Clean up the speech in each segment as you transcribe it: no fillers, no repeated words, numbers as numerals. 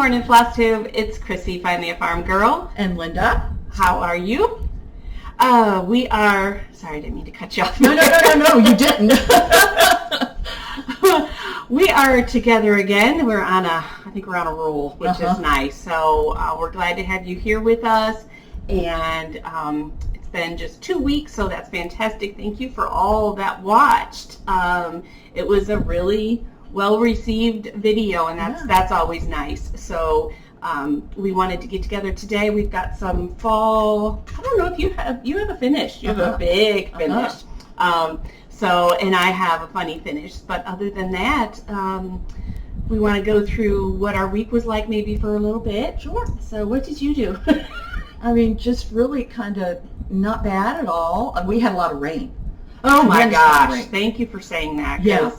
morning, FlossTube. It's Chrissy, finally a farm girl. And Linda. How are you? We are, sorry, I didn't mean to cut you off. No, you didn't. We are together again. I think we're on a roll, which is nice. So we're glad to have you here with us. And it's been just 2 weeks, so that's fantastic. Thank you for all that watched. It was a really well-received video, and that's always nice. So we wanted to get together today. We've got some fall. I don't know if you have a finish. You have a big finish. And I have a funny finish. But other than that, we want to go through what our week was like, maybe for a little bit. Sure. So what did you do? I mean, just really kind of not bad at all. We had a lot of rain. Oh my gosh! Thank you for saying that. Yeah.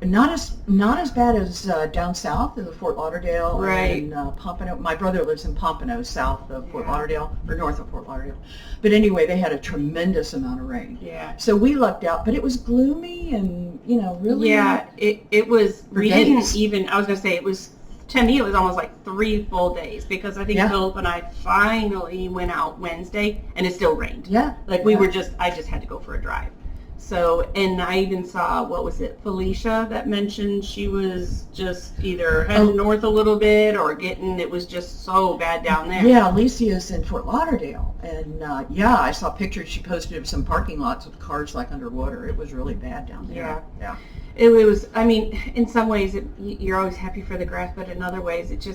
Not as bad as down south in the Fort Lauderdale and Pompano. My brother lives in Pompano, south of Fort Lauderdale, or north of Fort Lauderdale. But anyway, they had a tremendous amount of rain. Yeah. So we lucked out, but it was gloomy and really. Yeah, it was. We didn't even. I was gonna say it was. To me, it was almost like 3 full days because I think Philip and I finally went out Wednesday and it still rained. Yeah. Like I just had to go for a drive. So, and I even saw, what was it, Felicia that mentioned she was just either heading north a little bit or it was just so bad down there. Yeah, Alicia's in Fort Lauderdale. And I saw pictures she posted of some parking lots with cars like underwater. It was really bad down there. Yeah. It was, I mean, in some ways you're always happy for the grass, but in other ways it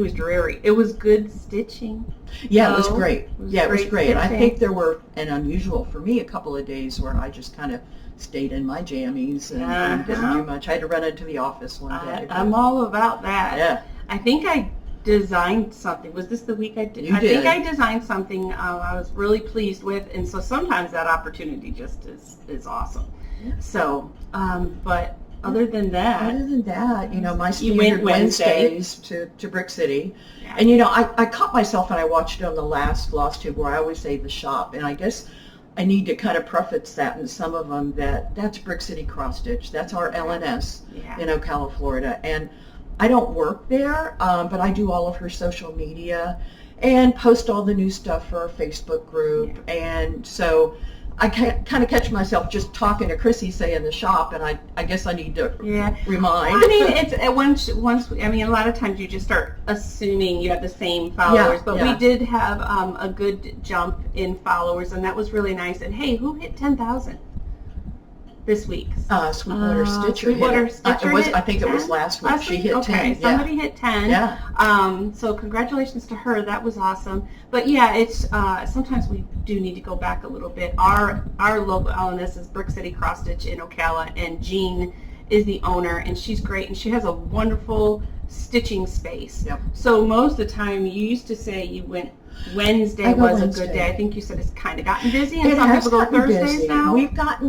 was dreary. It was good stitching. Yeah, it was great. It was great. And I think there were, and unusual for me, a couple of days where I just kind of stayed in my jammies and didn't do much. I had to run into the office one day. I'm all about that. Yeah. I think I designed something. Was this the week I did? I think I designed something I was really pleased with, and so sometimes that opportunity just is awesome. Yeah. So, but other than that, my standard Wednesdays to Brick City. Yeah. And I caught myself and I watched it on the last FlossTube where I always say the shop, and I guess I need to kind of preface that in some of them that's Brick City Cross Stitch. That's our LNS in Ocala, Florida, and I don't work there, but I do all of her social media and post all the new stuff for our Facebook group, and so I kind of catch myself just talking to Chrissy, say, in the shop, and I guess I need to remind. I mean, it's once. I mean, a lot of times you just start assuming you have the same followers, but we did have a good jump in followers, and that was really nice. And hey, who hit 10,000 this week? Sweetwater Stitcher. I think it was last week. She hit 10. Okay, somebody hit 10. Yeah. So congratulations to her. That was awesome. But yeah, it's sometimes we do need to go back a little bit. Our local LNS is Brick City Cross Stitch in Ocala, and Jean is the owner, and she's great, and she has a wonderful stitching space. Yep. So most of the time, you used to say you went Wednesday was a good day. I think you said it's kind of gotten busy, and some people go Thursdays now.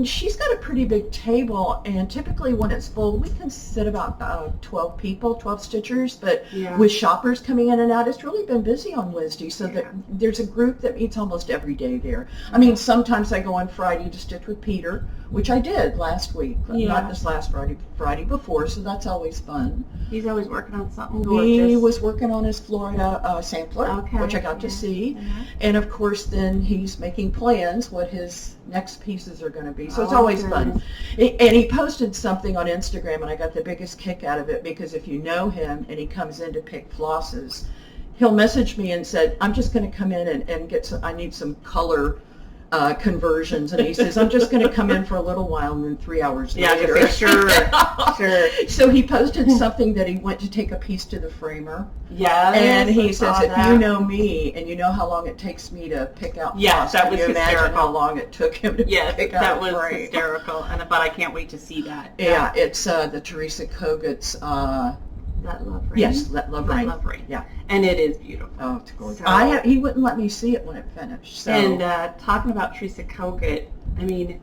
She's got a pretty big table, and typically when it's full, we can sit about 12 people, 12 stitchers, but with shoppers coming in and out, it's really been busy on Wednesday, so that there's a group that meets almost every day there. I mean, sometimes I go on Friday to stitch with Peter, which I did last week, not this last Friday before, so that's always fun. He's always working on something gorgeous. He was working on his Florida sampler, which I got to see, and of course then he's making plans what his next pieces are going to be, so it's always fun. And he posted something on Instagram, and I got the biggest kick out of it, because if you know him and he comes in to pick flosses, he'll message me and said, I'm just going to come in and get some, I need some color conversions, and he says, I'm just going to come in for a little while, and then 3 hours later. Sure. So he posted something that he went to take a piece to the framer. Yeah. And he says, if you know me, and you know how long it takes me to pick out floss, that was can you imagine hysterical. how long it took him to pick out that was frame. hysterical, but I can't wait to see that. Yeah, it's the Teresa Koget's That Love Rain? Yes, That Love Rain. Yeah. And it is beautiful. Oh, it's gorgeous. So, he wouldn't let me see it when it finished. So. And talking about Teresa Koget, I mean,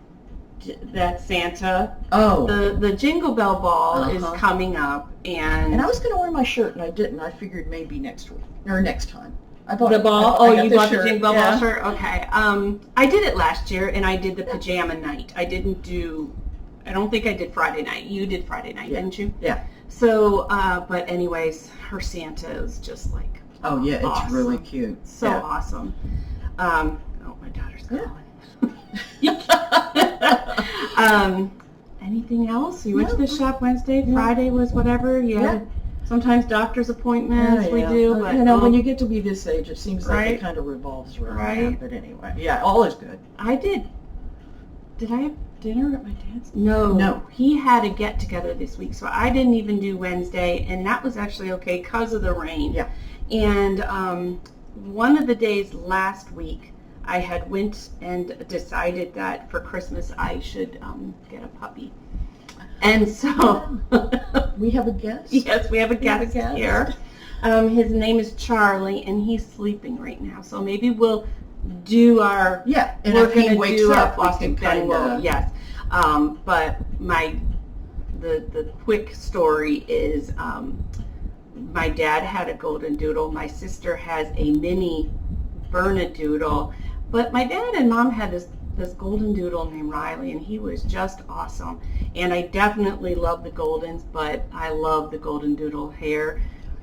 that Santa, the Jingle Bell Ball is coming up. And I was going to wear my shirt, and I didn't. I figured maybe next week, or next time. I bought the ball. You bought the Jingle Bell shirt? Okay. I did it last year, and I did the pajama night. I don't think I did Friday night. You did Friday night, didn't you? Yeah. So, but anyways, her Santa is just like, oh yeah, awesome. It's really cute. So awesome. Oh, my daughter's calling. Anything else? You went to the shop Wednesday, Friday was whatever. You had sometimes doctor's appointments. We do, but when you get to be this age, it seems like it kind of revolves around. Right. But anyway, all is good. I did. Did I have dinner at my dad's? No. He had a get together this week, so I didn't even do Wednesday, and that was actually okay because of the rain. Yeah. And one of the days last week, I had went and decided that for Christmas I should get a puppy. And so we have a guest? Yes, we have a guest here. His name is Charlie, and he's sleeping right now. So maybe we'll do our and if he wakes up, we can kind of yes. But the quick story is my dad had a golden doodle. My sister has a mini Bernedoodle. But my dad and mom had this golden doodle named Riley, and he was just awesome. And I definitely love the Goldens, but I love the golden doodle hair.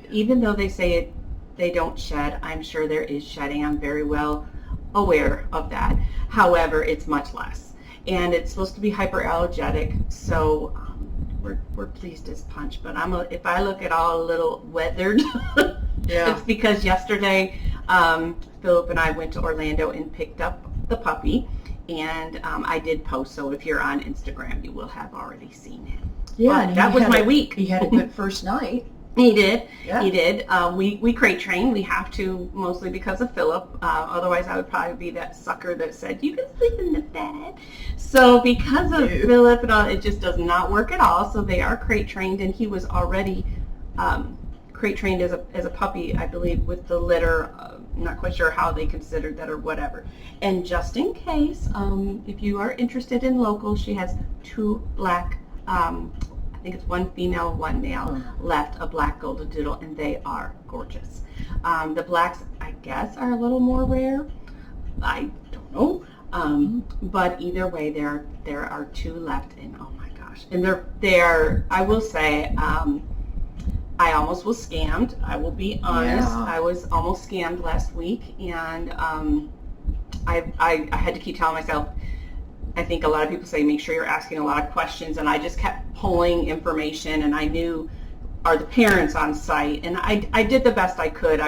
Even though they say they don't shed, I'm sure there is shedding. I'm very well aware of that. However, it's much less. And it's supposed to be hyperallergenic, so we're pleased as punch. But if I look at all a little weathered, it's because yesterday Philip and I went to Orlando and picked up the puppy, and I did post, so if you're on Instagram, you will have already seen him. Yeah, but that was my week. He had a good first night. He did. Yeah. He did. We crate train. We have to, mostly because of Philip. Otherwise, I would probably be that sucker that said, you can sleep in the bed. So because of Philip and all, it just does not work at all. So they are crate trained, and he was already crate trained as a puppy, I believe, with the litter. I'm not quite sure how they considered that or whatever. And just in case, if you are interested in local, she has 2 black, I think it's 1 female, 1 male left, a black golden doodle, and they are gorgeous. The blacks, I guess, are a little more rare. I don't know. But either way, there are 2 left, and oh my gosh. And they're I will say, I almost was scammed. I will be honest. Yeah. I was almost scammed last week, and I had to keep telling myself, I think a lot of people say make sure you're asking a lot of questions, and I just kept pulling information, and I knew, are the parents on site? And I did the best I could.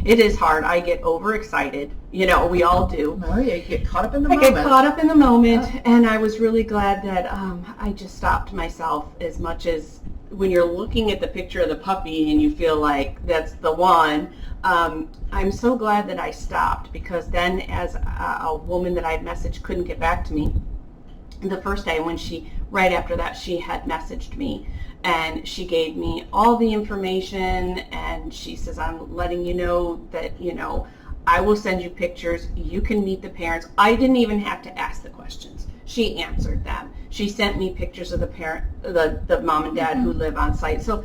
It is hard. I get overexcited. We all do. Oh, yeah, you get caught up in the moment. I get caught up in the moment, and I was really glad that I just stopped myself. As much as when you're looking at the picture of the puppy and you feel like that's the one, I'm so glad that I stopped, because then as a woman that I'd messaged couldn't get back to me the first day, right after that, she had messaged me, and she gave me all the information, and she says, I'm letting you know that, I will send you pictures. You can meet the parents. I didn't even have to ask the questions. She answered them. She sent me pictures of the mom and dad who live on site. So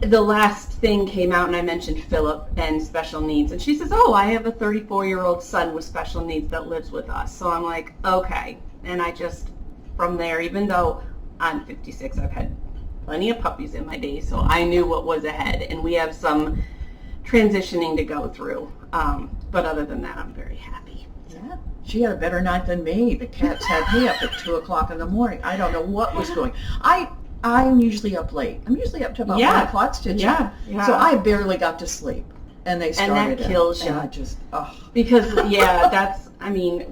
the last thing came out, and I mentioned Philip and special needs, and she says, oh, I have a 34-year-old son with special needs that lives with us. So I'm like, okay. And I just, from there, even though I'm 56, I've had plenty of puppies in my day, so I knew what was ahead, and we have some transitioning to go through. But other than that, I'm very happy. Yeah. She had a better night than me. The cats had me up at 2 o'clock in the morning. I don't know what was going on. I'm usually up late. I'm usually up to about 1 o'clock stitching. Yeah. So I barely got to sleep. And they started and that kills you. And I just, Because,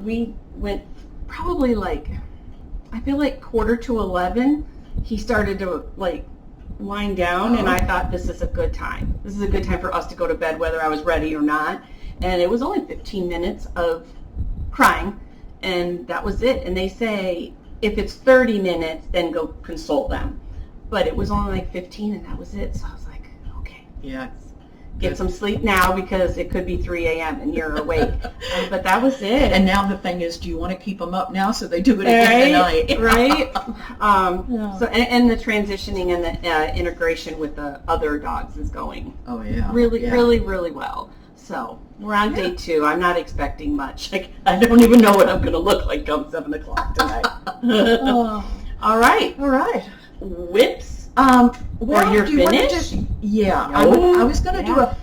we went probably I feel like 10:45. He started to wind down, and I thought, this is a good time. This is a good time for us to go to bed, whether I was ready or not. And it was only 15 minutes of crying, and that was it. And they say if it's 30 minutes, then go consult them. But it was only 15, and that was it. So I was like, okay, get some sleep now, because it could be 3 a.m. and you're awake. But that was it. And now the thing is, do you want to keep them up now so they do it again tonight? Right. So and the transitioning and the integration with the other dogs is going really well. So we're on day 2. I'm not expecting much. I don't even know what I'm going to look like come 7 o'clock tonight. All right. All right. Whips Well, Or you're do you wanna finished? just- yeah, No. I was going to do Yeah.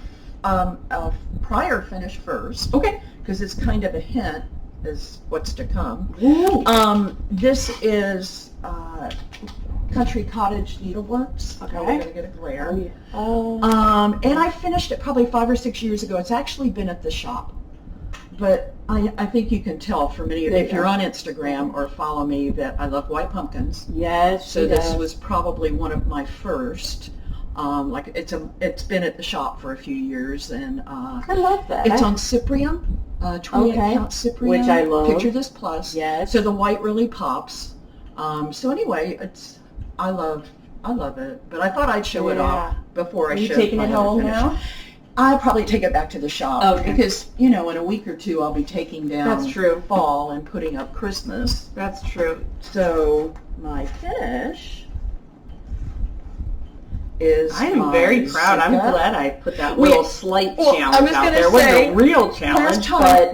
a prior finish first, Okay. because it's kind of a hint as what's to come. Ooh. This is Country Cottage Needleworks. Okay. Now we're going to get a glare. Oh. And I finished it probably 5 or 6 years ago. It's actually been at the shop. But I think you can tell from many of you, if you're on Instagram or follow me, that I love white pumpkins. Yes. So this was probably one of my first. Like it's been at the shop for a few years, and I love that. it's on Cyprium, 28 count Cyprium, Which I love. Picture This Plus. Yes. So the white really pops. So anyway, I love it, but I thought I'd show it off before I Are you showed taking my it other home finish. now? I'll probably take it back to the shop Okay. because, in a week or two I'll be taking down That's true. fall and putting up Christmas. That's true. So my finish is I am very proud. I'm Sika. glad I put that We- little slight well, I challenge was out gonna there. It wasn't say, a real challenge,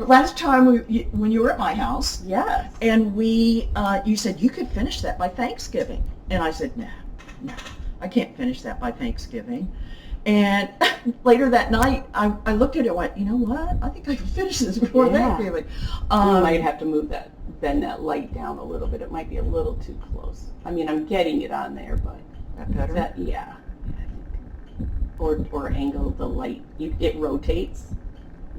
Last time when you were at my house, yes. and you said you could finish that by Thanksgiving, and I said no, I can't finish that by Thanksgiving. And later that night, I looked at it and went, you know what? I think I can finish this before Thanksgiving. You might have to bend that light down a little bit. It might be a little too close. I mean, I'm getting it on there, but That better? yeah. Or angle the light. It rotates.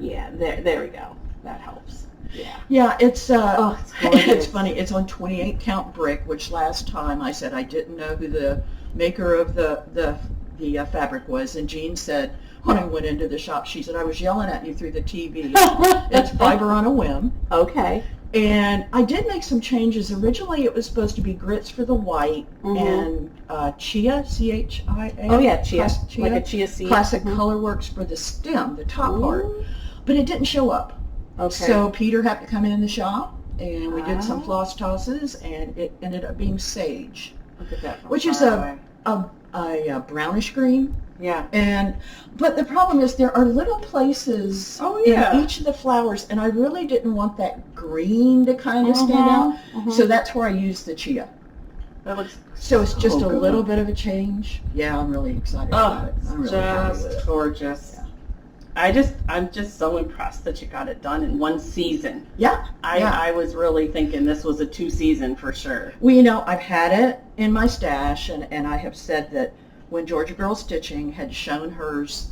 Yeah, there we go. That helps. Yeah. Yeah, it's it's gorgeous. it's funny. It's on 28 count brick, which last time I said I didn't know who the maker of the fabric was, and Jean said when I went into the shop, she said, I was yelling at you through the TV. It's fiber on a whim. Okay. And I did make some changes. Originally, it was supposed to be grits for the white and chia, C-H-I-A. Oh yeah, chia. Chia. Like a chia seed. Classic Colorworks for the stem, the top part. But it didn't show up. Okay. So Peter had to come in the shop, and we did some Oh. floss tosses, and it ended up being sage, Look at that from which is far away. a brownish green. Yeah. But the problem is there are little places in each of the flowers, and I really didn't want that green to kind of stand out. So that's where I used the chia. That looks So it's just a good. little bit of a change. Yeah, I'm really excited about it. I'm really happy with just it. gorgeous. Yeah. I'm just so impressed that you got it done in one season. Yeah. I was really thinking this was a 2-season for sure. Well, I've had it in my stash, and I have said that when Georgia Girl Stitching had shown hers,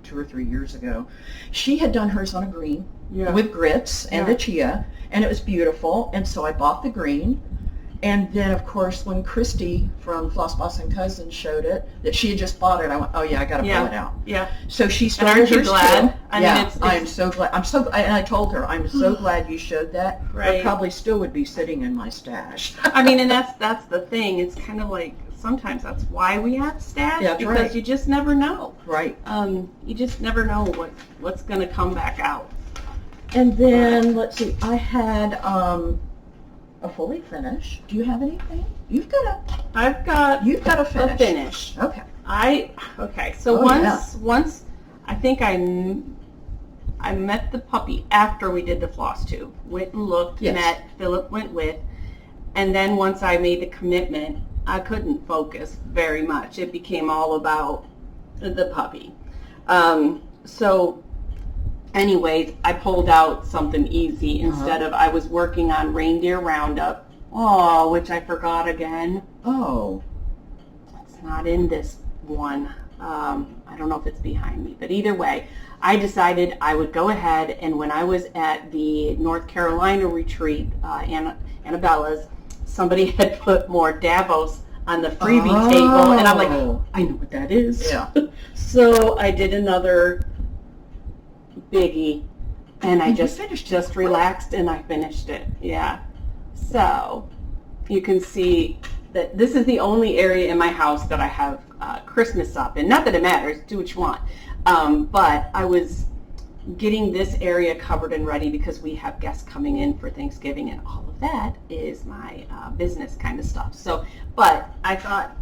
2 or 3 years ago, she had done hers on a green with grits and the chia, and it was beautiful, and so I bought the green. And then, of course, when Christy from Floss, Bossin Cousins showed it, that she had just bought it, I went, oh yeah, I got to pull it out. Yeah. So she And started aren't you hers glad? too. I mean, it's I'm so glad. And I told her, I'm so glad you showed that. Right. It probably still would be sitting in my stash. I mean, and that's the thing. It's kind of like sometimes that's why we have stash, Yeah, that's because right. you just never know. Right. You just never know what's going to come back out. And then, let's see, I had a fully finished. Do you have anything? You've got a A finish. finish. Okay. So Oh, once I think I met the puppy after we did the FlossTube. Went and looked, Yes. met, Philip went with, and then once I made the commitment, I couldn't focus very much. It became all about the puppy. So anyways, I pulled out something easy instead of, I was working on Reindeer Roundup. Oh, which I forgot again. Oh. It's not in this one. I don't know if it's behind me, but either way, I decided I would go ahead, and when I was at the North Carolina retreat, Annabella's, somebody had put more Davos on the freebie table, and I'm like, I know what that is. Yeah. So I did another biggie, and I And you just finished it. just relaxed, and I finished it. Yeah. So you can see that this is the only area in my house that I have Christmas up in. Not that it matters, do what you want. But I was getting this area covered and ready because we have guests coming in for Thanksgiving, and all of that is my business kind of stuff. So, but I thought,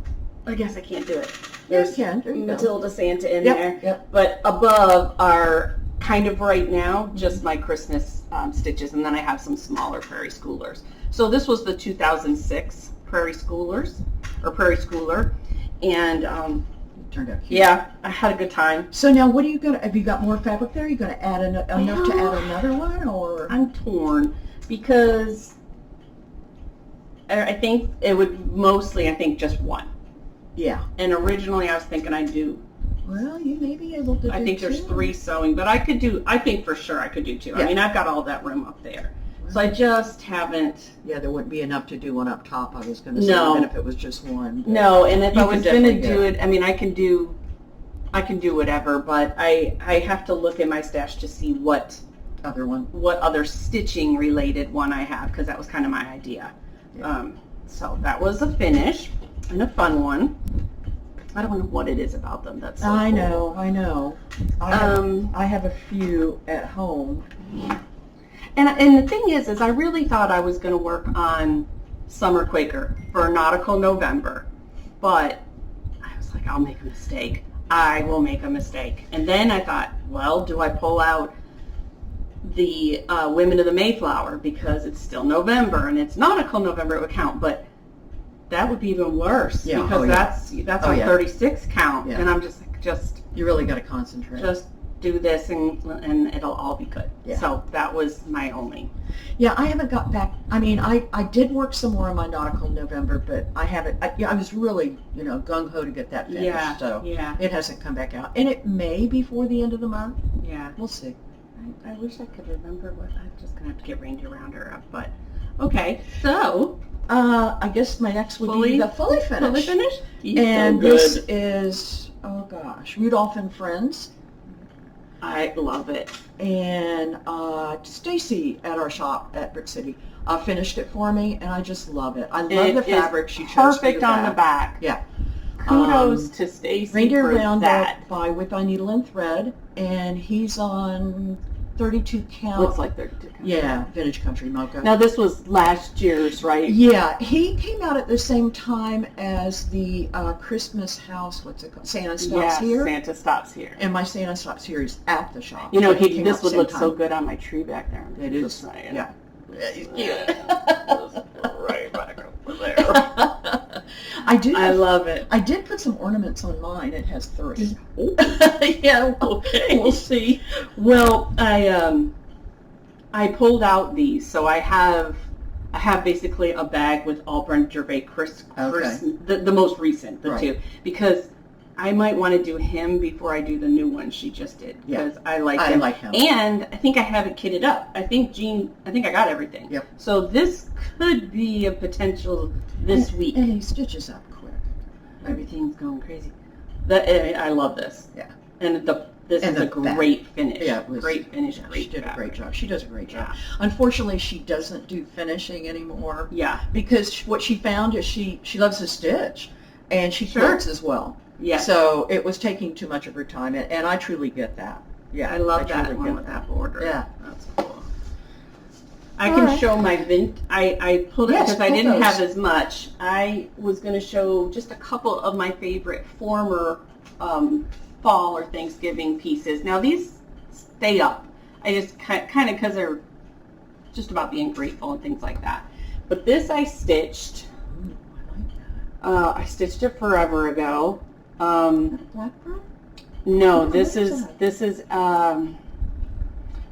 I guess I can't do it. There's There you go. Matilda Santa in Yep, there. yep. But above are kind of right now just my Christmas stitches, and then I have some smaller Prairie Schoolers. So this was the 2006 Prairie Schoolers, or Prairie Schooler, And It turned out cute. yeah, I had a good time. So now, what are you gonna? Have you got more fabric there? Are you gonna add enough to add another one, or? I'm torn because I think it would mostly, I think, just one. Yeah. And originally I was thinking I'd do, Well, you may be able to. I think there's 3 sewing, but I think for sure I could do 2. Yeah. I mean, I've got all that room up there. So I just haven't. Yeah, there wouldn't be enough to do one up top. I was going to say, No. even if it was just one. No, and if I was going to definitely do it, I mean, I can do whatever, but I have to look at my stash to see what other stitching related one I have, because that was kind of my idea. Yeah. So that was a finish and a fun one. I don't know what it is about them. That's so I cool. know. I have a few at home. And the thing is I really thought I was going to work on Summer Quaker for Nautical November, but I was like, I'll make a mistake. I will make a mistake. And then I thought, well, do I pull out the Women of the Mayflower because it's still November and it's Nautical November, it would count, but that would be even worse because that's on 36 count, and I'm just like, you really got to concentrate. Just do this and it'll all be good. Yeah. So that was my only. Yeah, I haven't got back. I mean, I did work some more on my Nautical November, but I haven't. I was really, gung-ho to get that finished. Yeah, so yeah. It hasn't come back out. And it may before the end of the month. Yeah. We'll see. I wish I could remember what. I'm just going to have to get Reindeer Rounder up. But, okay. So. I guess my next would be the fully finished. Fully finished? And this is, oh gosh, Rudolph and Friends. I love it. And Stacy at our shop at Brick City finished it for me, and I just love it. I love the fabric she chose. Perfect on the back. Yeah. Kudos to Stacy Reindeer for Roundup that. by Whip by Needle and Thread, and he's on 32 count. Looks like 32 count. Yeah, Vintage Country Mocha. Now this was last year's, right? Yeah, he came out at the same time as the Christmas house. What's it called? Santa Stops Here. Santa Stops Here. And my Santa Stops Here is at the shop. This would look so good on my tree back there. It is. Yeah. Right back over there. I love it. I did put some ornaments on mine. It has 3. Yeah. Okay. We'll see. Well, I pulled out these, so I have basically a bag with all Brent Gervais, the most recent, the 2, because I might want to do him before I do the new one she just did, because I like him. And I think I have it kitted up. I think I got everything. Yep. So this could be a potential this week. And he stitches up quick. Everything's going crazy. I love this. Yeah. And this is a great finish. Yeah, it was, great finish. She did a great job. She does a great job. Yeah. Unfortunately, she doesn't do finishing anymore. Yeah. Because what she found is she loves to stitch, and she quilts as well. Yeah. So it was taking too much of her time, and I truly get that. Yeah. I love that one with that border. Yeah. That's cool. I can show my I pulled it because I didn't have as much. I was going to show just a couple of my favorite former fall or Thanksgiving pieces. Now these stay up. I just kind of because they're just about being grateful and things like that. But this I stitched. I stitched it forever ago. Blackbird? No, this is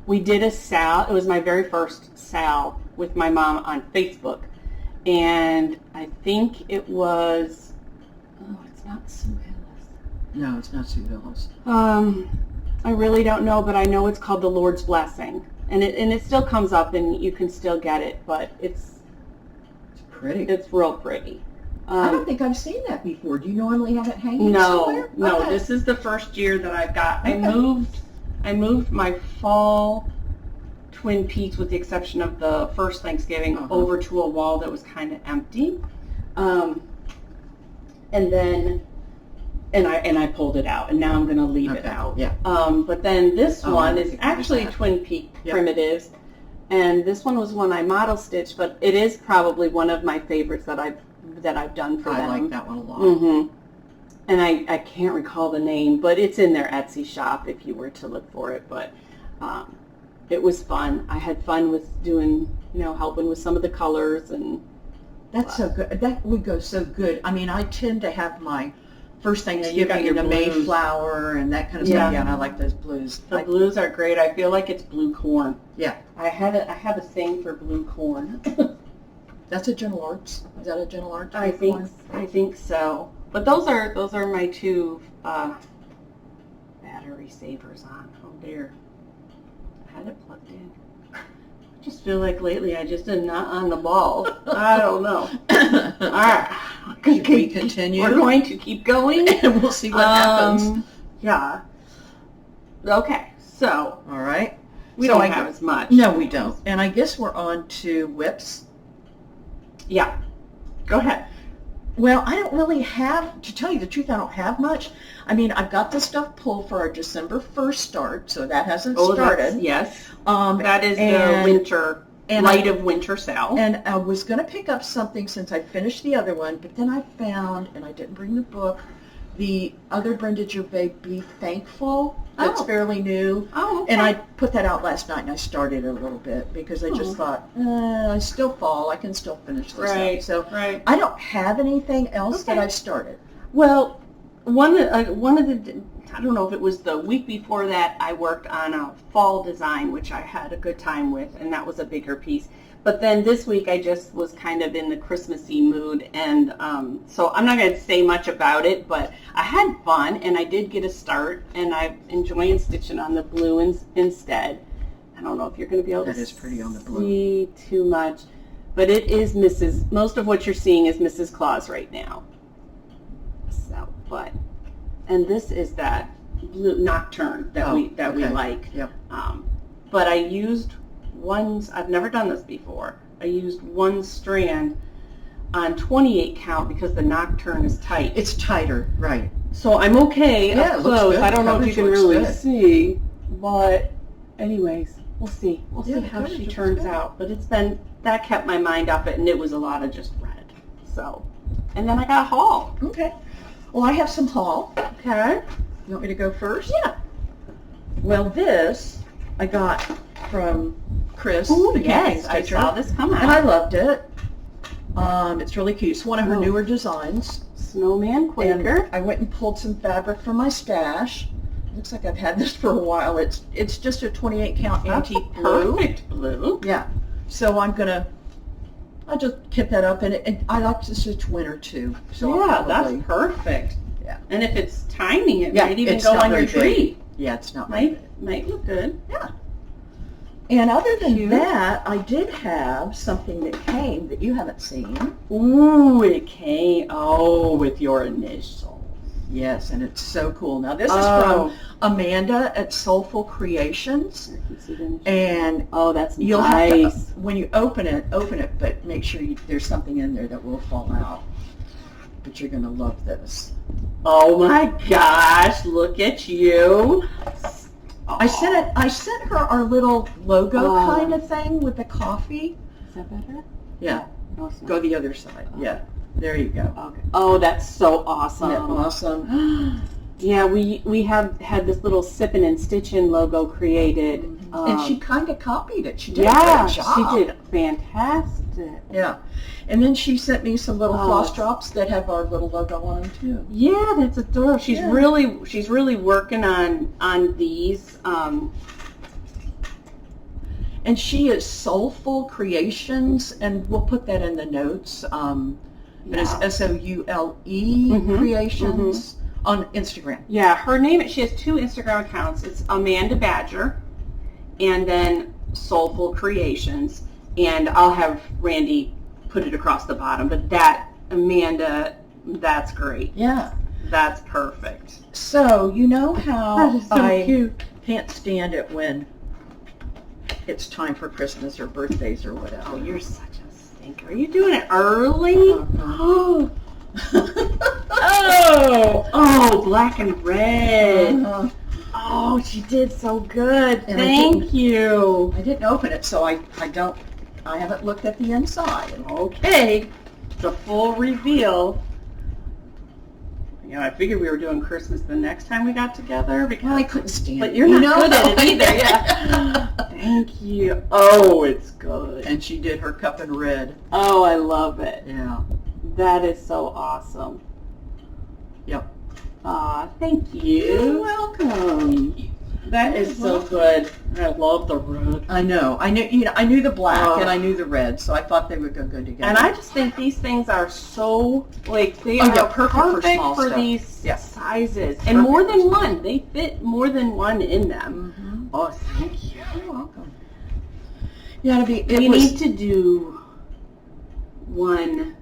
we did a sal. It was my very first sal with my mom on Facebook, and I think it was. Oh, it's not Sue Hillis. No, it's not Sue Hillis. I really don't know, but I know it's called The Lord's Blessing, and it still comes up, and you can still get it, but it's pretty. It's real pretty. I don't think I've seen that before. Do you normally have it hanging somewhere? No. This is the first year that I've got. Okay. I moved my fall Twin Peaks, with the exception of the first Thanksgiving, over to a wall that was kind of empty, and I pulled it out, and now I'm going to leave it out. Yeah. But then this one is actually Twin Peak Primitives, and this one was one I model stitched, but it is probably one of my favorites that I've done for them. I like that one a lot. Mm-hmm. And I can't recall the name, but it's in their Etsy shop if you were to look for it. But it was fun. I had fun with doing, helping with some of the colors, and that's so good. That would go so good. I mean, I tend to have my first you got Thanksgiving your and the blues. Mayflower and that kind of Yeah. stuff. Yeah, and I like those blues. The blues are great. I feel like it's blue corn. Yeah. I have a thing for blue corn. That's a Gentle Arts. Is that a Gentle Arts? I think so. But those are my two battery savers on. Oh dear. I had it plugged in. I just feel like lately I just am not on the ball. I don't know. All right. Should we continue? We're going to keep going. And we'll see what happens. Yeah. Okay. So All right. we So don't I have guess- as much. No, we don't. And I guess we're on to whips. Yeah. Go ahead. Well, I don't really have, to tell you the truth, I don't have much. I mean, I've got the stuff pulled for our December 1st start, so that hasn't started. Yes. Um, That is the and- winter, and light of winter sale. And I was going to pick up something since I finished the other one, but then I found, and I didn't bring the book, the other Brenda Gervais Be Thankful. That's Oh. fairly new. Oh, okay. And I put that out last night, and I started it a little bit because I just thought, I still fall. I can still finish this Right, up. So right. I don't have anything else that Okay. I've started. Well, one of the, I don't know if it was the week before that, I worked on a fall design, which I had a good time with, and that was a bigger piece. But then this week I just was kind of in the Christmassy mood, and so I'm not going to say much about it, but I had fun, and I did get a start, and I'm enjoying stitching on the blue instead. I don't know if you're going to be able That to is pretty on the blue. see too much, but it is most of what you're seeing is Mrs. Claus right now. So, and this is that blue nocturne that we okay. like. Yep. But I used I've never done this before. I used one strand on 28 count because the nocturne is tight. It's tighter, right. So I'm okay Yeah, up it looks close. good. I don't know if you can Coverage looks really good. see, but anyways, we'll see. We'll Yeah, see the how coverage she looks turns good. out. But that kept my mind off it, and it was a lot of just red. So, and then I got a haul. Okay. Well, I have some haul. Okay. You want me to go first? Yeah. Well, this I got from Chris, Ooh, the camping yes, I stitcher, saw this come and I out. loved it. It's really cute. It's one of her Oh. newer designs. Snowman Quaker. And I went and pulled some fabric from my stash. Looks like I've had this for a while. It's just a 28 count That's a antique blue. perfect blue. Yeah. So I'll just kit that up, and I like to stitch winter too. So I'll Yeah, probably, that's perfect. Yeah. And if it's tiny, it Yeah, might even it's go not on your very big. tree. Yeah, it's not my Might look good. Yeah. And other than Cute. that, I did have something that came that you haven't seen. Ooh, it came. Oh, with your initials. Yes, and it's so cool. Now this is Oh. from Amanda at Soulful Creations, I can see the initials. and Oh, that's you'll have nice. to, when you open it, but make sure there's something in there that will fall out. But you're going to love this. Oh my gosh, look at you. I sent her our little logo Oh. kind of thing with the coffee. Is that better? Yeah, No, it's not. go the other side. Yeah, there you go. Okay. Oh, that's so awesome. Isn't that awesome? Yeah, we have had this little sippin' and stitchin' logo created. And she kind of copied it. She did a Yeah, great job. she did fantastic. Yeah. And then she sent me some little Oh. floss drops that have our little logo on them too. Yeah, that's adorable. She's Yeah. really working on these. And she is Soulful Creations, and we'll put that in the notes. But it's Yeah. Soule Mhm, Creations on Instagram. Yeah, her name, she has two Instagram accounts. It's Amanda Badger and then Soulful Creations. And I'll have Randy put it across the bottom. But that, Amanda, that's great. Yeah. That's perfect. So you know how That is so I cute. can't stand it when it's time for Christmas or birthdays or whatever. Oh, you're such a stinker. Are you doing it early? Uh-huh. Oh, black and red. Uh-huh. Oh, she did so good. And I Thank you. I didn't open it, so I haven't looked at the inside. Okay, the full reveal. You know, I figured we were doing Christmas the next time we got together because. Well, I couldn't stand But it. you're You not know good at it that. either. Yeah. Thank you. Oh, it's good. And she did her cup in red. Oh, I love it. Yeah. That is so awesome. Yep. Thank you. You're welcome. That is so good. I love the red. I know. I knew the black and I knew the red, so I thought they would go good together. And I just think these things are so, like, they yeah, are perfect for small stuff. these sizes. And Perfect more than for one. They fit more than one in them. Mm-hmm. Oh, thank you. You're welcome. Yeah, We need to do one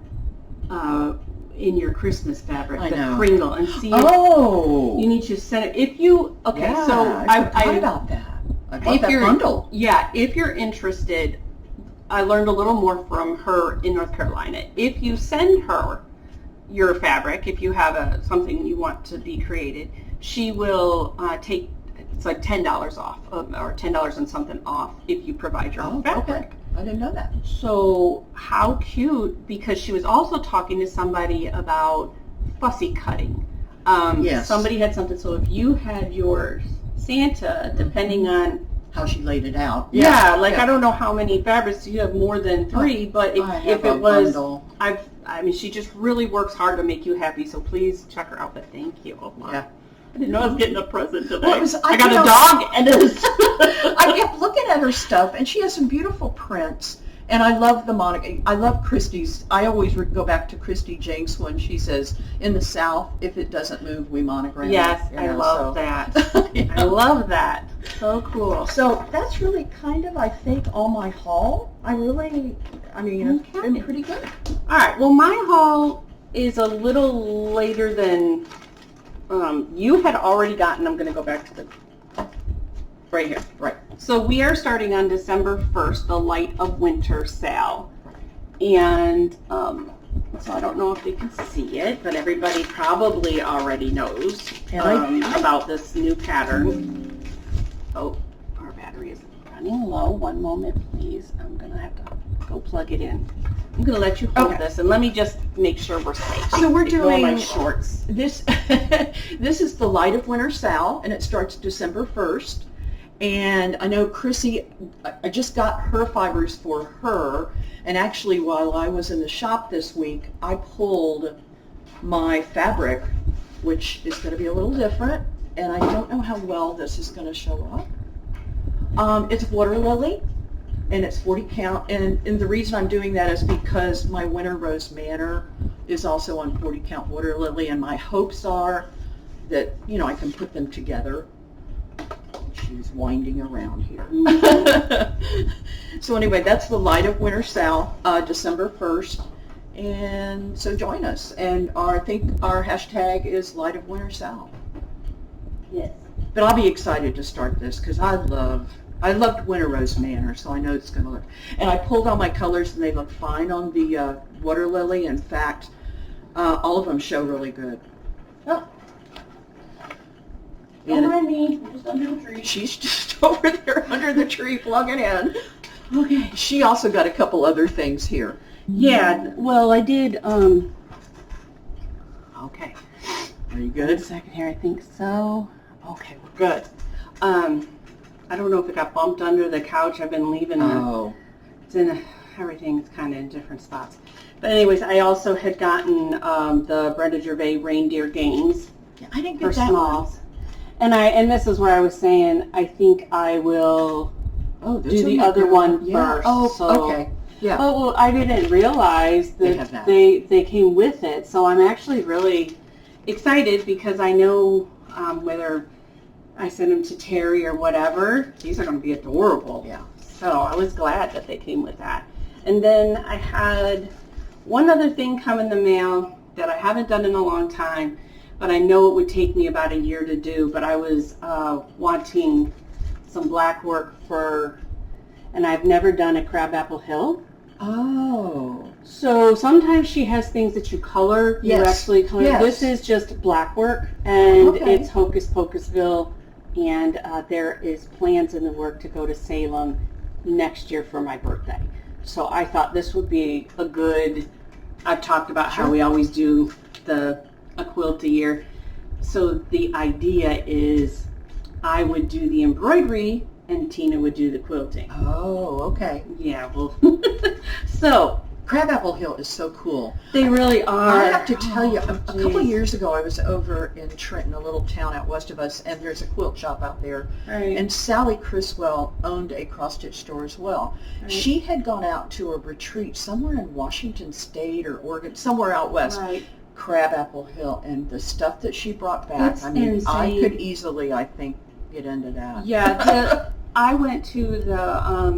in your Christmas fabric, I the know. Kringle, and see Oh! you need to send it. If you, okay, Yeah, so I forgot about that. I bought if that you're, bundle. yeah, if you're interested, I learned a little more from her in North Carolina. If you send her your fabric, if you have something you want to be created, she will take, it's like $10 off, or $10 and something off if you provide your own fabric. Okay. I didn't know that. So how cute, because she was also talking to somebody about fussy cutting. Yes. Somebody had something, so if you had your Santa, depending on how she laid it out. I don't know how many fabrics, you have more than 3, but if it was, bundle. I mean, she just really works hard to make you happy, so please check her out, but thank you. Yeah. I didn't know I was getting a present today. Well, I got a dog and I kept looking at her stuff, and she has some beautiful prints. And I love the monogram. I love Christy's. I always go back to Christy Jenks when she says, "In the South, if it doesn't move, we monogram." Yes, it." I love that. Yeah. I love that. So cool. So that's really kind of, I think, all my haul. It's been pretty good. All right. Well, my haul is a little later than you had already gotten. I'm going to go back to the right here. Right. So we are starting on December 1st, the Light of Winter sale. And so I don't know if they can see it, but everybody probably already knows about this new pattern. Oh, our battery is running low. One moment, please. I'm going to have to go plug it in. I'm going to let you hold this, and let me just make sure we're safe. So we're doing my shorts. This is the Light of Winter sale, and it starts December 1st. And I know Chrissy, I just got her fibers for her, and actually while I was in the shop this week, I pulled my fabric, which is going to be a little different, and I don't know how well this is going to show up. It's water lily, and it's 40 count, and the reason I'm doing that is because my Winter Rose Manor is also on 40 count water lily, and my hopes are that, I can put them together. She's winding around here. So anyway, that's the Light of Winter sale, December 1st. And so join us. And I think our hashtag is Light of Winter sale. Yes. But I'll be excited to start this because I loved Winter Rose Manor, so I know it's going to look. And I pulled all my colors and they look fine on the water lily. In fact, all of them show really good. Oh. Don't mind me, I'm just under the tree. She's just over there under the tree plugging in. Okay. She also got a couple other things here. Yeah, well, I did, okay. Are you good? A second here, I think so. Okay, we're good. I don't know if it got bumped under the couch. I've been leaving it. Everything's kind of in different spots. But anyways, I also had gotten the Brenda Gervais Reindeer Games. Yeah, I didn't for get that smalls. And this is where I was saying I think I will do the other one first. Oh, so, okay. Yeah. Oh, well, I didn't realize that they came with it. So I'm actually really excited because I know whether I send them to Terry or whatever, these are going to be adorable. Yeah. So I was glad that they came with that. And then I had one other thing come in the mail that I haven't done in a long time, but I know it would take me about a year to do, but I was wanting some black work and I've never done a crabapple hill. Oh. So sometimes she has things that you color. Yes. You actually color. Yes. This is just black work, and it's Hocus Pocusville, and there is plans in the work to go to Salem next year for my birthday. So I thought this would be a good, I've talked about how we always do a quilt a year. So the idea is I would do the embroidery and Tina would do the quilting. Oh, okay. Yeah, well, so Crabapple Hill is so cool. They really are. I have to tell you, a couple of years ago, I was over in Trenton, a little town out west of us, and there's a quilt shop out there. Right. And Sally Criswell owned a cross-stitch store as well. Right. She had gone out to a retreat somewhere in Washington State or Oregon, somewhere out west. Right. Crabapple Hill, and the stuff that she brought back, It's I mean, insane. I could easily, I think, get into that. Yeah, I went to the, I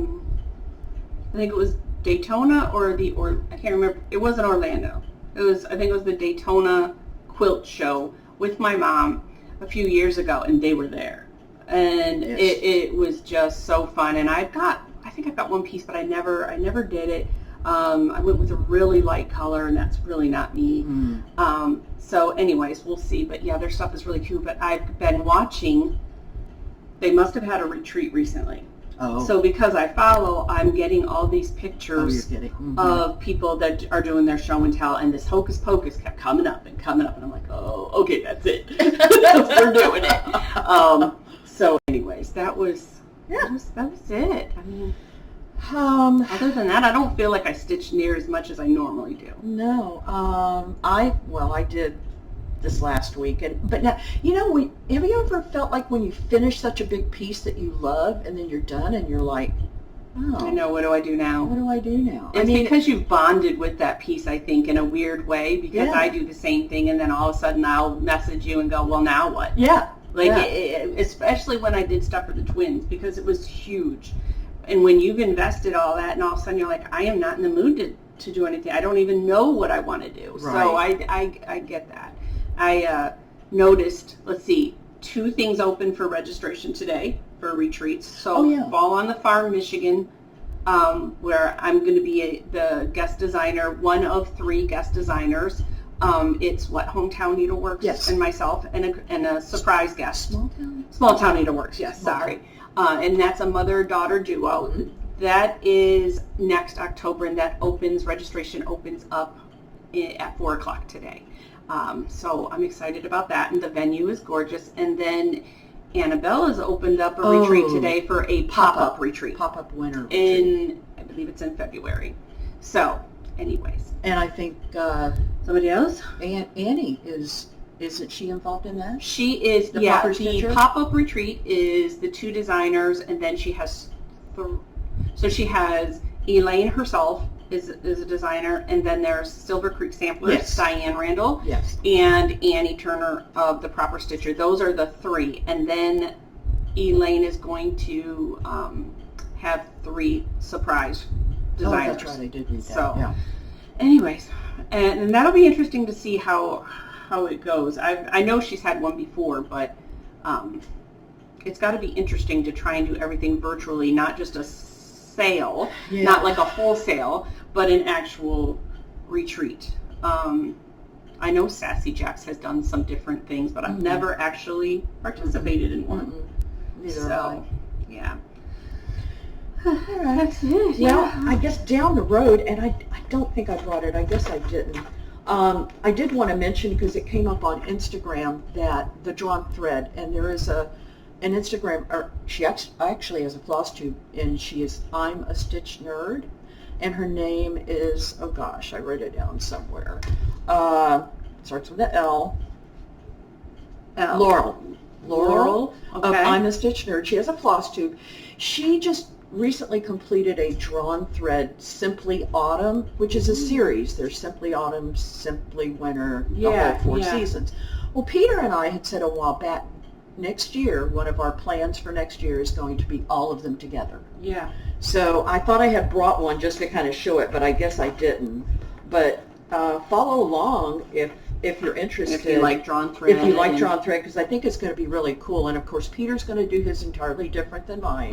think it was Daytona or I can't remember. It wasn't Orlando. I think it was the Daytona quilt show with my mom a few years ago, and they were there. And Yes. it was just so fun. And I think I got one piece, but I never did it. I went with a really light color, and that's really not me. So anyways, we'll see. But yeah, their stuff is really cute. But I've been watching, they must have had a retreat recently. Oh. So because I follow, I'm getting all these pictures you're kidding. of people that are doing their show and tell, and this hocus pocus kept coming up, and I'm like, oh, okay, that's it. We're doing it. So anyways, that was it. I mean, other than that, I don't feel like I stitched near as much as I normally do. No, I did this last week, but now, have you ever felt like when you finish such a big piece that you love, and then you're done, and you're like, oh, I know, what do I do now? what do I do now? It's because you've bonded with that piece, I think, in a weird way, because Yeah. I do the same thing, and then all of a sudden I'll message you and go, well, now what? Yeah. Like, yeah. Especially when I did stuff for the twins, because it was huge. And when you've invested all that, and all of a sudden you're like, I am not in the mood to do anything. I don't even know what I want to do. Right. So I get that. I noticed, 2 things open for registration today for retreats. So Fall on the Farm, Michigan, where I'm going to be the guest designer, one of 3 guest designers. It's Hometown Needleworks Yes. and myself and a surprise guest. Small town? Small Town Needleworks, yes, sorry. And that's a mother-daughter duo. That is next October, and registration opens up at 4 o'clock today. So I'm excited about that, and the venue is gorgeous. And then Annabelle has opened up a retreat today for a pop-up retreat. Pop-up winter retreat. I believe it's in February. So, anyways. And I think Somebody else? Annie isn't she involved in that? She is, The the pop-up retreat is the 2 designers, and then she has, she has Elaine herself is a designer, and then there's Silver Creek Samplers, Yes. Diane Randall, Yes. and Annie Turner of The Proper Stitcher. Those are the 3, and then Elaine is going to have 3 surprise designers. Oh, that's right, I did read that. So, yeah. anyways, and that'll be interesting to see how it goes. I know she's had one before, but it's got to be interesting to try and do everything virtually, not just a sale, not like a wholesale, but an actual retreat. I know Sassy Jacks has done some different things, but I've never actually participated in one. Neither have I. Yeah. All right. That's it. Well, I guess down the road, and I don't think I brought it. I guess I didn't. I did want to mention, because it came up on Instagram, that the drawn thread, and there is an Instagram, or she actually has a FlossTube, and she is I'm a Stitch Nerd, and her name is, oh gosh, I wrote it down somewhere. Starts with an L. Laurel. Okay. Of I'm a Stitch Nerd. She has a FlossTube. She just recently completed a drawn thread Simply Autumn, which is a series. There's Simply Autumn, Simply Winter, the whole 4 seasons. Well, Peter and I had said a while back, next year, one of our plans for next year is going to be all of them together. Yeah. So I thought I had brought one just to kind of show it, but I guess I didn't. But follow along if you're interested. If you like drawn thread. If you like drawn thread, because I think it's going to be really cool. And of course, Peter's going to do his entirely different than mine.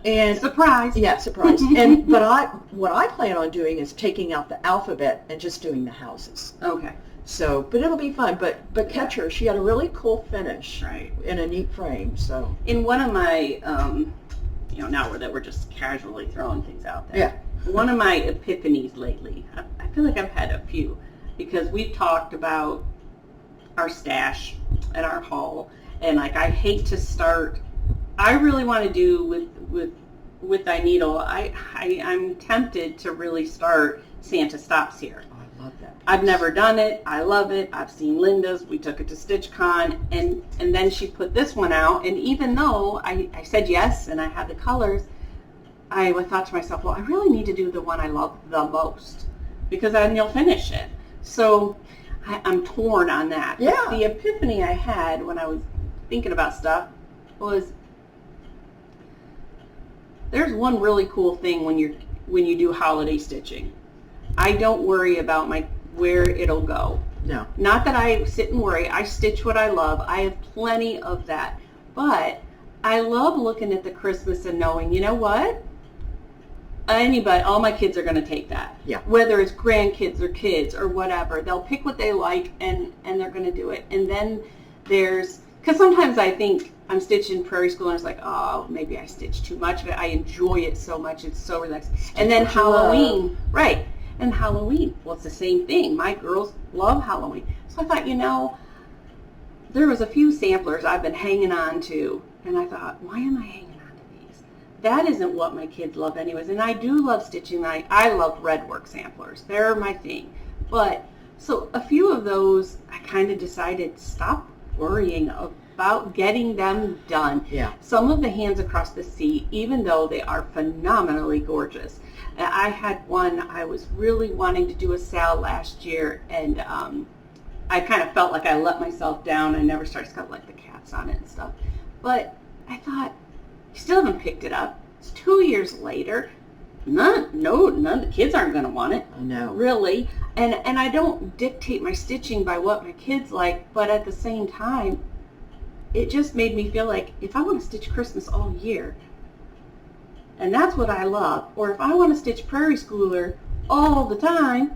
And surprise. Yeah, surprise. But what I plan on doing is taking out the alphabet and just doing the houses. Okay. So, but it'll be fun. But catch her. She had a really cool finish. Right. In a neat frame. So. In one of my, now that we're just casually throwing things out there. Yeah. One of my epiphanies lately, I feel like I've had a few, because we've talked about our stash and our haul, and like I hate to start. I really want to do with with thy needle, I'm tempted to really start Santa Stops Here. Oh, I love that piece. I've never done it. I love it. I've seen Linda's. We took it to StitchCon, and then she put this one out. And even though I said yes and I had the colors, I thought to myself, well, I really need to do the one I love the most, because then you'll finish it. So I'm torn on that. Yeah. But the epiphany I had when I was thinking about stuff was, there's one really cool thing when you do holiday stitching. I don't worry about where it'll go. No. Not that I sit and worry. I stitch what I love. I have plenty of that. But I love looking at the Christmas and knowing, you know what? All my kids are going to take that. Yeah. Whether it's grandkids or kids or whatever. They'll pick what they like and they're going to do it. And then because sometimes I think I'm stitching Prairie School and it's like, oh, maybe I stitched too much of it. I enjoy it so much. It's so relaxing. And then Halloween. Right. And Halloween. Well, it's the same thing. My girls love Halloween. So I thought, there was a few samplers I've been hanging on to. And I thought, why am I hanging on to these? That isn't what my kids love anyways. And I do love stitching. I love red work samplers. They're my thing. But so a few of those, I kind of decided stop worrying about getting them done. Yeah. Some of the Hands Across the Sea, even though they are phenomenally gorgeous. I had one, I was really wanting to do a sal last year, and I kind of felt like I let myself down. I never started. It's got like the cats on it and stuff. But I thought, you still haven't picked it up. It's 2 years later. None of the kids aren't going to want it. I know. Really. And I don't dictate my stitching by what my kids like, but at the same time, it just made me feel like if I want to stitch Christmas all year, and that's what I love, or if I want to stitch Prairie Schooler all the time,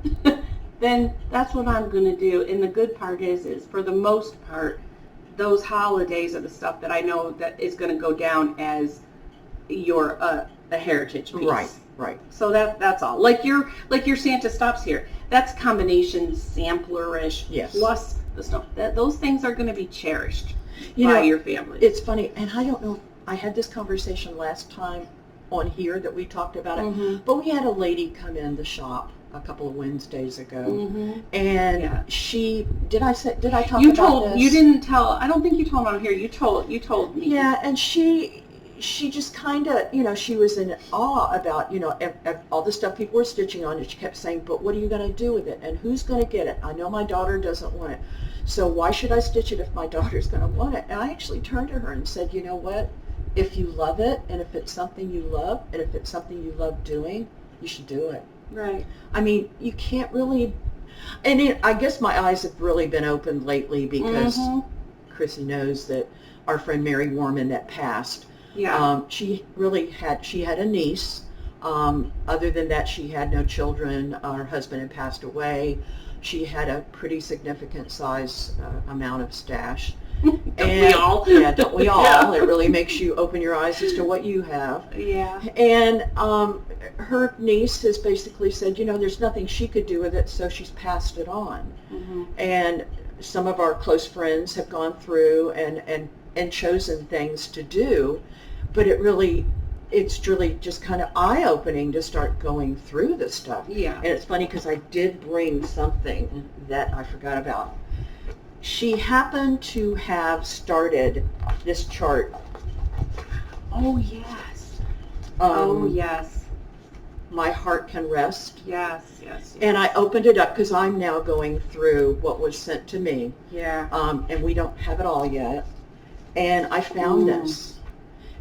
then that's what I'm going to do. And the good part is for the most part, those holidays are the stuff that I know that is going to go down as your a heritage piece. Right. So that's all. Like your Santa Stops Here. That's combination sampler-ish plus the stuff. Those things are going to be cherished by your family. It's funny, and I don't know. I had this conversation last time on here that we talked about it, but we had a lady come in the shop a couple of Wednesdays ago, and she did I talk about this? You didn't tell. I don't think you told on here. You told me. Yeah, and she just kind of, she was in awe about, all the stuff people were stitching on, and she kept saying, but what are you going to do with it, and who's going to get it? I know my daughter doesn't want it, so why should I stitch it if my daughter's going to want it? And I actually turned to her and said, you know what? If you love it, and if it's something you love, and if it's something you love doing, you should do it. Right. I mean, you can't really, I guess my eyes have really been opened lately because Chrissy knows that our friend Mary Warman that passed, she had a niece. Other than that, she had no children. Her husband had passed away. She had a pretty significant size amount of stash. Don't we all? Yeah, don't we all? Yeah. It really makes you open your eyes as to what you have. Yeah. And her niece has basically said, there's nothing she could do with it, so she's passed it on. And some of our close friends have gone through and chosen things to do, but it's really just kind of eye-opening to start going through this stuff. Yeah. And it's funny because I did bring something that I forgot about. She happened to have started this chart. Oh, yes. Yes. My Heart Can Rest. Yes. And I opened it up because I'm now going through what was sent to me. Yeah. And we don't have it all yet. And I found this.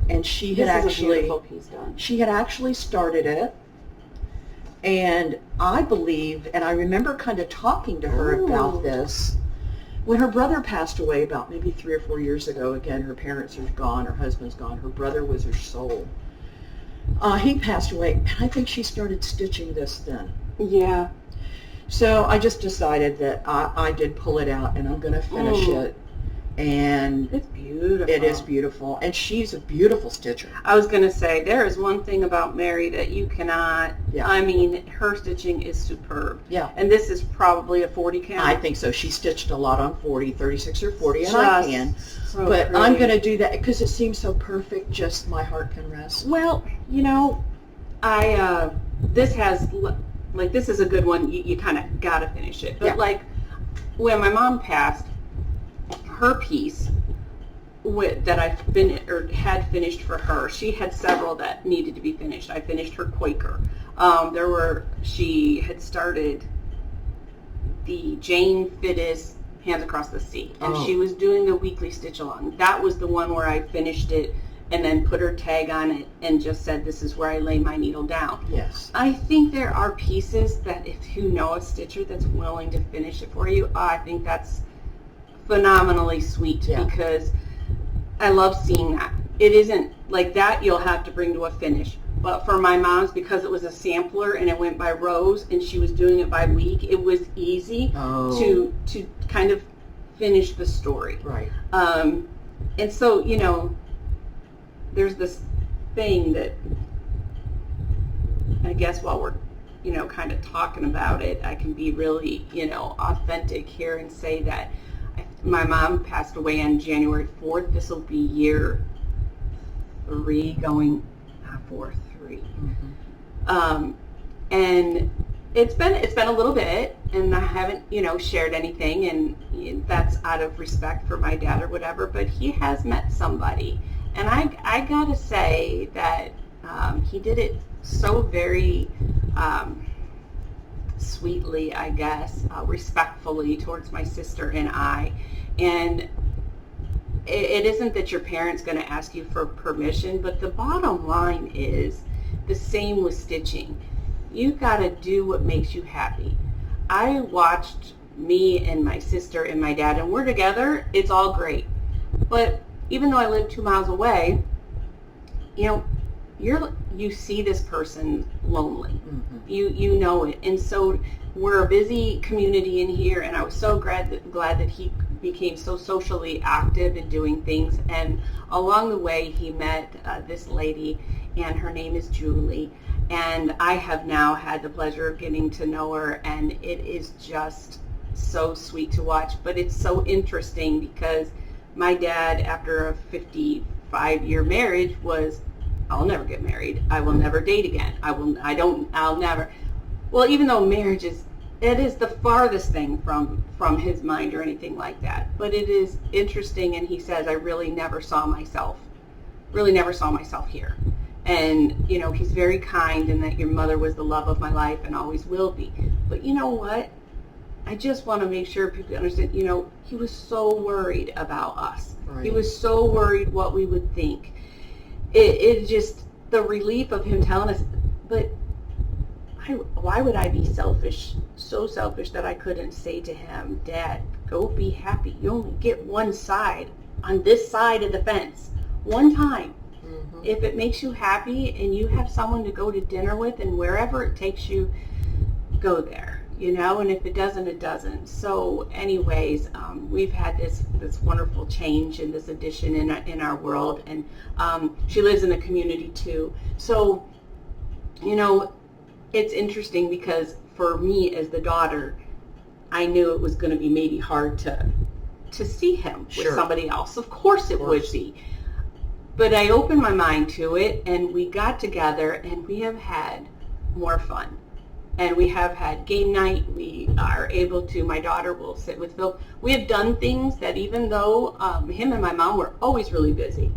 And she had actually started it. And I believe, and I remember kind of talking to her about this, when her brother passed away about maybe 3 or 4 years ago. Again, her parents are gone, her husband's gone, her brother was her soul. He passed away, and I think she started stitching this then. Yeah. So I just decided that I did pull it out, and I'm going to finish it. and It's beautiful. it is beautiful, and she's a beautiful stitcher. I was going to say, there is one thing about Mary that you cannot, Yeah. I mean, her stitching is superb. Yeah. And this is probably a 40 count. I think so. She stitched a lot on 40, 36 or 40, and I can. So But pretty. I'm going to do that because it seems so perfect, just my heart can rest. Well, you know, this has, like, this is a good one. You kind of got to finish it. But, Yeah. like, when my mom passed, her piece that had finished for her, she had several that needed to be finished. I finished her Quaker. She had started the Jane Fittis Hands Across the Sea, and she was doing the weekly stitch along. That was the one where I finished it and then put her tag on it and just said, this is where I lay my needle down. Yes. I think there are pieces that if you know a stitcher that's willing to finish it for you, I think that's phenomenally sweet, because I love seeing that. It isn't like that you'll have to bring to a finish. But for my mom's, because it was a sampler and it went by rows and she was doing it by week, it was easy to kind of finish the story. Right. And so, you know, there's this thing that I guess while we're, you know, kind of talking about it, I can be really, you know, authentic here and say that my mom passed away on January 4th. This will be year 3 going 4-3. Mm-hmm. And it's been a little bit, and I haven't, you know, shared anything, and that's out of respect for my dad or whatever, but he has met somebody, and I gotta say that he did it so very sweetly, I guess, respectfully towards my sister and I. And it isn't that your parent's going to ask you for permission, but the bottom line is the same with stitching. You got to do what makes you happy. I watched me and my sister and my dad, and we're together, it's all great. But even though I live 2 miles away, you know, you see this person lonely. Mm-hmm. You know it. And so we're a busy community in here, and I was so glad that he became so socially active in doing things. And along the way, he met this lady, and her name is Julie. And I have now had the pleasure of getting to know her, and it is just so sweet to watch. But it's so interesting because my dad, after a 55-year marriage, was, I'll never get married. I will never date again. I'll never. Well, even though marriage is the farthest thing from his mind or anything like that. But it is interesting, and he says, I really never saw myself here. And, you know, he's very kind, and that your mother was the love of my life and always will be. But you know what? I just want to make sure people understand, you know, he was so worried about us. Right. He was so worried what we would think. It just, the relief of him telling us, but why would I be selfish, so selfish that I couldn't say to him, Dad, go be happy. You only get one side on this side of the fence, one time. Mm-hmm. If it makes you happy and you have someone to go to dinner with, and wherever it takes you, go there. You know, and if it doesn't, it doesn't. So anyways, we've had this wonderful change and this addition in our world, and she lives in the community too. So, you know, it's interesting because for me as the daughter, I knew it was going to be maybe hard to see him with somebody else. Of course it would be. But I opened my mind to it, and we got together, and we have had more fun. And we have had game night. We are able to, my daughter will sit with Phil. We have done things that even though him and my mom were always really busy.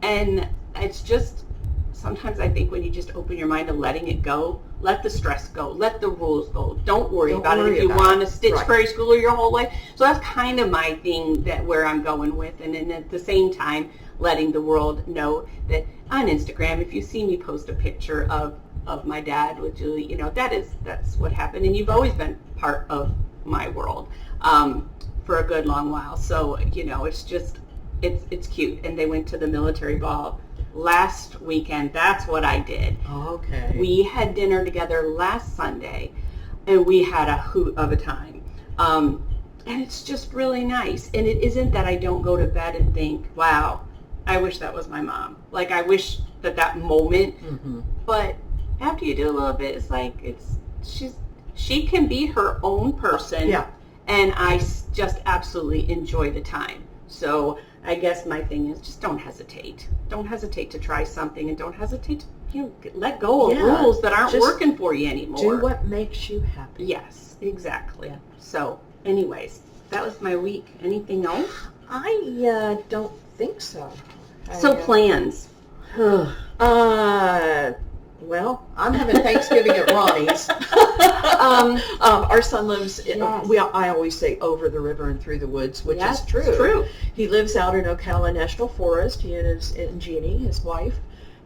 And it's just, sometimes I think when you just open your mind to letting it go, let the stress go, let the rules go. Don't worry about it if you want to stitch prairie schooler your whole life. So that's kind of my thing, that where I'm going with. And then at the same time, letting the world know that on Instagram, if you see me post a picture of my dad with Julie, you know, that's what happened. And you've always been part of my world for a good long while. So, you know, it's just, it's cute. And they went to the military ball last weekend. That's what I did. Okay. We had dinner together last Sunday, and we had a hoot of a time. And it's just really nice. And it isn't that I don't go to bed and think, wow, I wish that was my mom. Like, I wish that moment. But after you do a little bit, it's like, she can be her own person. Yeah. And I just absolutely enjoy the time. So I guess my thing is just don't hesitate. Don't hesitate to try something, and don't hesitate to let go of rules that aren't working for you anymore. Do what makes you happy. Yes, exactly. Yeah. So anyways, that was my week. Anything else? I don't think so. Plans. Well, I'm having Thanksgiving at Ronnie's. Our son lives, I always say over the river and through the woods, which is true. It's true. He lives out in Ocala National Forest, he and Jeannie, his wife,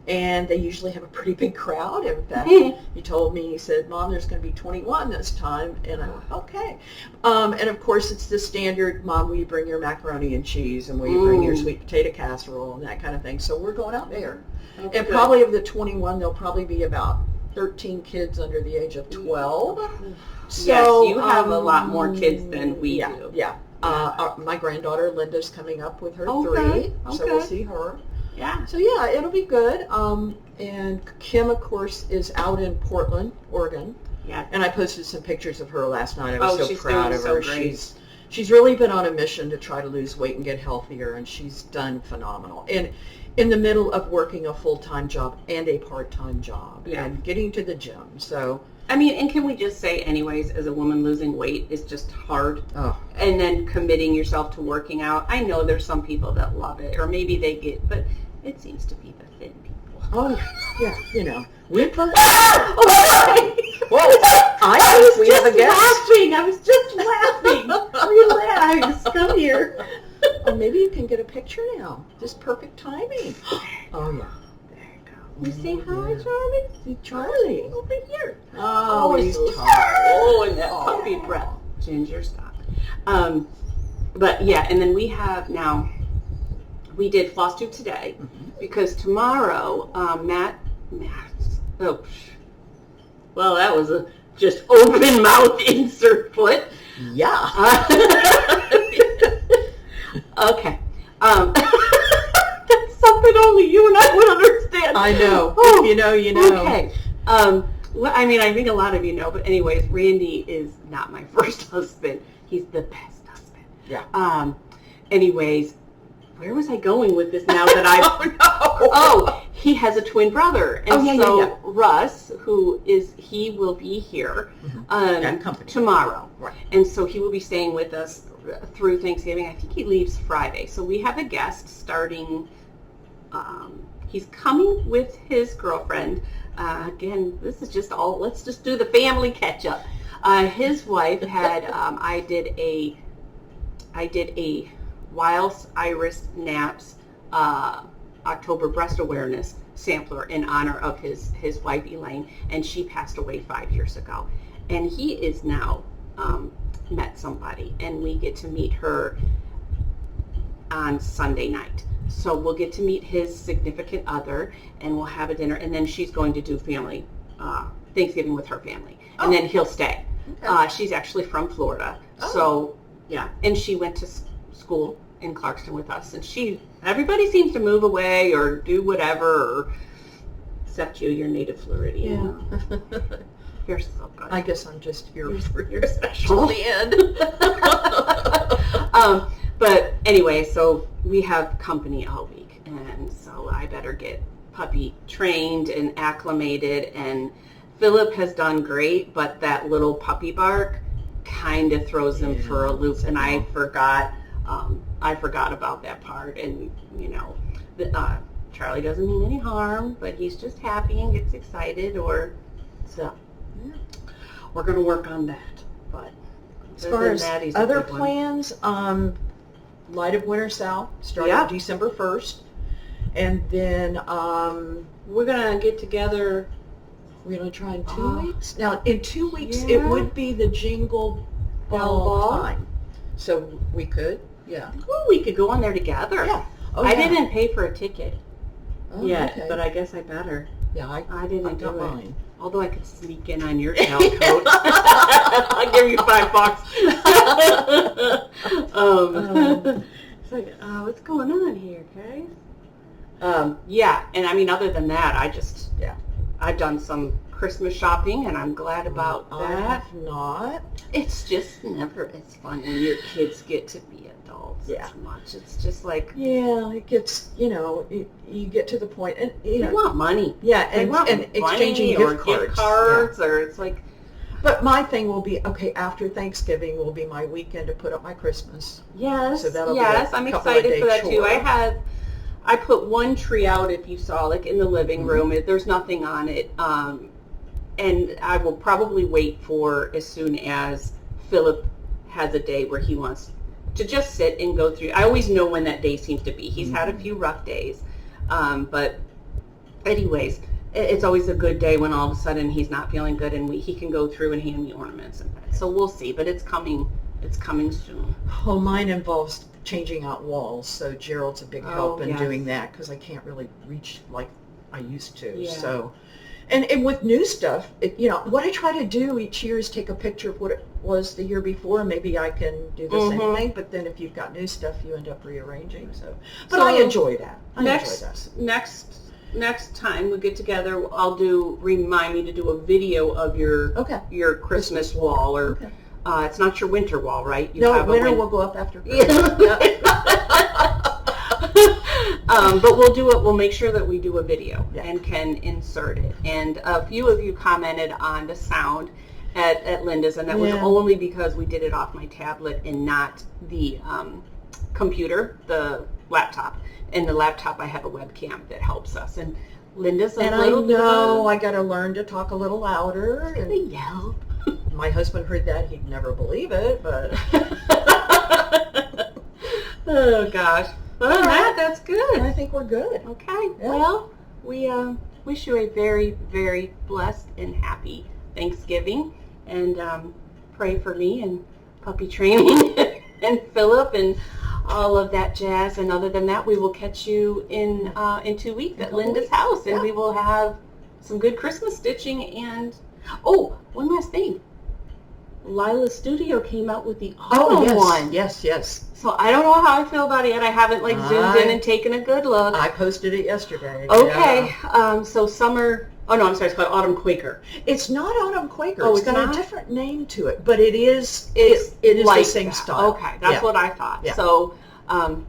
and they usually have a pretty big crowd. In fact, he told me, he said, Mom, there's going to be 21 this time, and I went, okay. And of course, it's the standard, Mom, will you bring your macaroni and cheese, and will you bring your sweet potato casserole, and that kind of thing. So we're going out there. Okay, and probably of the 21, there'll probably be about 13 kids under the age of 12. So, yes, you have a lot more kids than we do. Yeah. My granddaughter Linda's coming up with her 3, Okay. so we'll see her. Yeah. So yeah, it'll be good. And Kim, of course, is out in Portland, Oregon. Yeah. And I posted some pictures of her last night. I was so she's proud doing of her. so great. She's really been on a mission to try to lose weight and get healthier, and she's done phenomenal. And in the middle of working a full-time job and a part-time job, and getting to the gym. So I mean, and can we just say, anyways, as a woman, losing weight is just hard. Oh. And then committing yourself to working out. I know there's some people that love it, or maybe they get, but it seems to be the thin people. Oh, yeah, you know. We put... Whoa, I think we have a guest. I was just laughing. Relax, come here. Oh, maybe you can get a picture now. Just perfect timing. Oh, yeah. There you go. You say hi, Charlie? See Charlie. Over here. Oh, he's so tired. Oh, and that puppy breath. Ginger, stop. But yeah, and then we have now, we did FlossTube today, because tomorrow, well, that was a just open mouth insert foot. Yeah. Okay. That's something only you and I would understand. I know. Oh, if you know, you know. Okay. Well, I mean, I think a lot of you know, but anyways, Randy is not my first husband. He's the best husband. Yeah. Anyways, where was I going with this now that I... Oh, he has a twin brother. And Russ, he will be here tomorrow. Right. And so he will be staying with us through Thanksgiving. I think he leaves Friday. So we have a guest starting, he's coming with his girlfriend. Again, this is just all, let's just do the family catch up. His wife had, I did a Wild Iris Naps October Breast Awareness sampler in honor of his wife Elaine, and she passed away 5 years ago. And he is now met somebody, and we get to meet her on Sunday night. So we'll get to meet his significant other, and we'll have a dinner, and then she's going to do family Thanksgiving with her family, and then he'll stay. Okay. She's actually from Florida, so yeah, and she went to school in Clarkston with us, and everybody seems to move away or do whatever, except you're native Floridian. Yeah. You're so good. I guess I'm just here you're special. The end. But anyway, so we have company all week, and so I better get puppy trained and acclimated, and Philip has done great, but that little puppy bark kind of throws him for a loop, and I forgot about that part. And you know, Charlie doesn't mean any harm, but he's just happy and gets excited, or so. Yeah. We're going to work on that. But as far as other plans, Light of Winter South starting December 1st, and then we're going to get together. We're going to try in 2 weeks. Now, in 2 weeks, it would be the Jingle Ball time. So we could, Well, we could go on there together. Yeah. I didn't pay for a ticket yet, but I guess I better. Yeah, I didn't do it. Mine. Although I could sneak in on your tailcoat. I'll give you $5. It's like, what's going on here, guys? Yeah, and I mean, other than that, I've done some Christmas shopping, and I'm glad about that. I have not. It's just never as fun when your kids get to be adults as much. It's just like... Yeah, it gets, you get to the point, and they want money. Yeah, they want and exchanging gift cards. Or it's like... But my thing will be, okay, after Thanksgiving will be my weekend to put up my Christmas. Yes, so that'll I'm excited for that too. I put one tree out, if you saw, like in the living room. There's nothing on it. And I will probably wait for as soon as Philip has a day where he wants to just sit and go through. I always know when that day seems to be. He's had a few rough days. But anyways, it's always a good day when all of a sudden he's not feeling good and he can go through and hand me ornaments. So we'll see, but it's coming soon. Well, mine involves changing out walls, so Gerald's a big help in doing that because I can't really reach like I used to. Yeah. So, and with new stuff, what I try to do each year is take a picture of what it was the year before. Maybe I can do the same thing, but then if you've got new stuff, you end up rearranging. But I enjoy that. Next time we get together, remind me to do a video of your Christmas wall, or it's not your winter wall, right? Winter will go up after Christmas. But we'll make sure that we do a video and can insert it. And a few of you commented on the sound at Linda's, and that was only because we did it off my tablet and not the computer, the laptop. In the laptop, I have a webcam that helps us. And Linda's I got to learn to talk a little louder. And yell. My husband heard that. He'd never believe it, but... Oh, gosh. Well, that's good. I think we're good. Okay. Yeah. Well, we wish you a very, very blessed and happy Thanksgiving. And pray for me and puppy training and Philip and all of that jazz. And other than that, we will catch you in 2 weeks at Linda's house, and we will have some good Christmas stitching. And one last thing, Lila's studio came out with the autumn one. Yes. So I don't know how I feel about it yet. I haven't zoomed in and taken a good look. I posted it yesterday. Okay. So summer. Oh no, I'm sorry. It's called Autumn Quaker. It's not Autumn Quaker. Oh, it's got a different name to it, but it is. It is like the same style. Okay, that's what I thought. Yeah. So,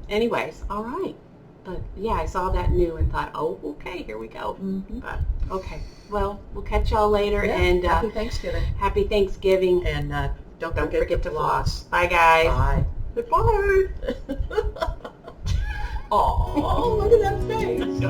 anyways, all right. But yeah, I saw that new and thought, okay, here we go. But okay, well, we'll catch y'all later. And happy Thanksgiving. Happy Thanksgiving. And don't forget to floss. Bye, guys. Bye. Goodbye. Oh, look at that face.